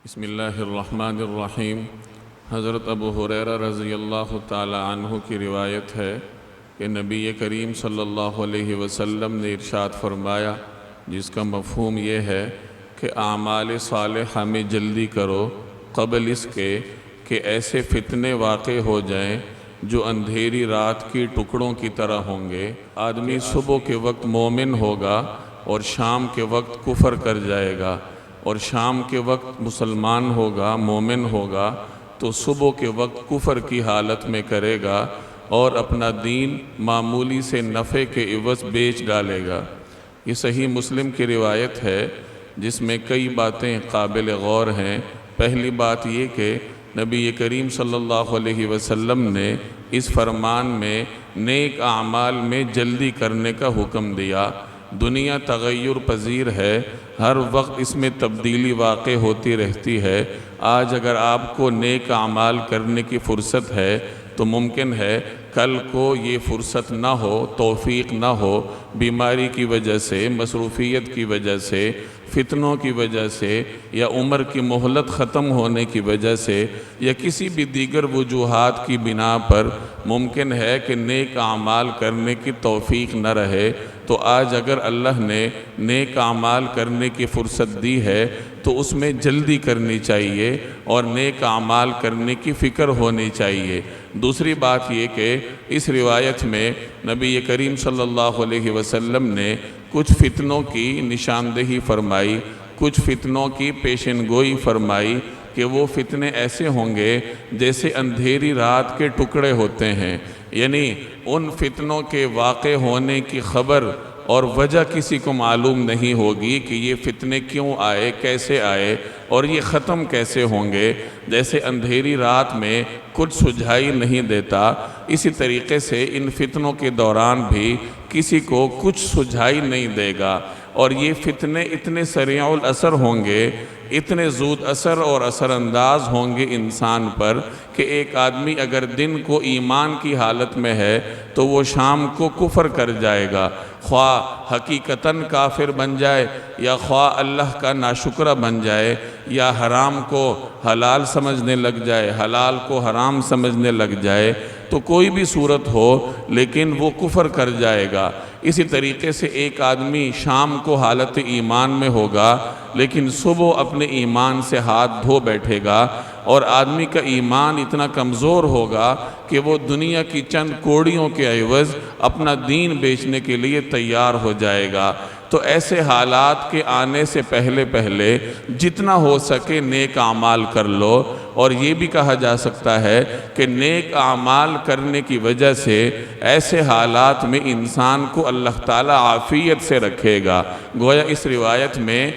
بسم اللہ الرحمن الرحیم۔ حضرت ابو ہریرہ رضی اللہ تعالی عنہ کی روایت ہے کہ نبی کریم صلی اللہ علیہ وسلم نے ارشاد فرمایا، جس کا مفہوم یہ ہے کہ اعمال صالحہ میں جلدی کرو قبل اس کے کہ ایسے فتنے واقع ہو جائیں جو اندھیری رات کی ٹکڑوں کی طرح ہوں گے۔ آدمی صبح کے وقت مومن ہوگا اور شام کے وقت کفر کر جائے گا، اور شام کے وقت مسلمان ہوگا، مومن ہوگا، تو صبح کے وقت کفر کی حالت میں کرے گا اور اپنا دین معمولی سے نفع کے عوض بیچ ڈالے گا۔ یہ صحیح مسلم کی روایت ہے جس میں کئی باتیں قابل غور ہیں۔ پہلی بات یہ کہ نبی کریم صلی اللہ علیہ وسلم نے اس فرمان میں نیک اعمال میں جلدی کرنے کا حکم دیا۔ دنیا تغیر پذیر ہے، ہر وقت اس میں تبدیلی واقع ہوتی رہتی ہے۔ آج اگر آپ کو نیک اعمال کرنے کی فرصت ہے تو ممکن ہے کل کو یہ فرصت نہ ہو، توفیق نہ ہو، بیماری کی وجہ سے، مصروفیت کی وجہ سے، فتنوں کی وجہ سے، یا عمر کی مہلت ختم ہونے کی وجہ سے، یا کسی بھی دیگر وجوہات کی بنا پر ممکن ہے کہ نیک اعمال کرنے کی توفیق نہ رہے۔ تو آج اگر اللہ نے نیک اعمال کرنے کی فرصت دی ہے تو اس میں جلدی کرنی چاہیے اور نیک اعمال کرنے کی فکر ہونی چاہیے۔ دوسری بات یہ کہ اس روایت میں نبی کریم صلی اللہ علیہ وسلم نے کچھ فتنوں کی نشاندہی فرمائی، کچھ فتنوں کی پیشن گوئی فرمائی کہ وہ فتنے ایسے ہوں گے جیسے اندھیری رات کے ٹکڑے ہوتے ہیں، یعنی ان فتنوں کے واقع ہونے کی خبر اور وجہ کسی کو معلوم نہیں ہوگی کہ یہ فتنے کیوں آئے، کیسے آئے اور یہ ختم کیسے ہوں گے۔ جیسے اندھیری رات میں کچھ سجھائی نہیں دیتا، اسی طریقے سے ان فتنوں کے دوران بھی کسی کو کچھ سجھائی نہیں دے گا، اور یہ فتنے اتنے سریع الاثر ہوں گے، اتنے زود اثر اور اثر انداز ہوں گے انسان پر کہ ایک آدمی اگر دن کو ایمان کی حالت میں ہے تو وہ شام کو کفر کر جائے گا، خواہ حقیقتاً کافر بن جائے یا خواہ اللہ کا ناشکرہ بن جائے، یا حرام کو حلال سمجھنے لگ جائے، حلال کو حرام سمجھنے لگ جائے، تو کوئی بھی صورت ہو لیکن وہ کفر کر جائے گا۔ اسی طریقے سے ایک آدمی شام کو حالت ایمان میں ہوگا لیکن صبح اپنے ایمان سے ہاتھ دھو بیٹھے گا، اور آدمی کا ایمان اتنا کمزور ہوگا کہ وہ دنیا کی چند کوڑیوں کے عوض اپنا دین بیچنے کے لیے تیار ہو جائے گا۔ تو ایسے حالات کے آنے سے پہلے جتنا ہو سکے نیک اعمال کر لو، اور یہ بھی کہا جا سکتا ہے کہ نیک اعمال کرنے کی وجہ سے ایسے حالات میں انسان کو اللہ تعالیٰ عافیت سے رکھے گا۔ گویا اس روایت میں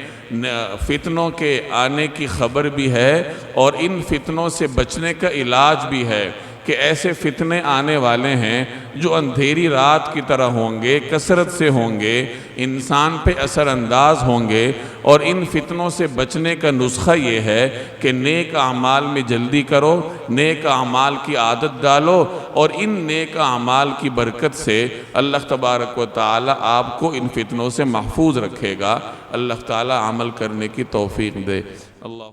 فتنوں کے آنے کی خبر بھی ہے اور ان فتنوں سے بچنے کا علاج بھی ہے کہ ایسے فتنے آنے والے ہیں جو اندھیری رات کی طرح ہوں گے، کثرت سے ہوں گے، انسان پہ اثر انداز ہوں گے، اور ان فتنوں سے بچنے کا نسخہ یہ ہے کہ نیک اعمال میں جلدی کرو، نیک اعمال کی عادت ڈالو، اور ان نیک اعمال کی برکت سے اللہ تبارک و تعالی آپ کو ان فتنوں سے محفوظ رکھے گا۔ اللہ تعالی عمل کرنے کی توفیق دے۔ اللہ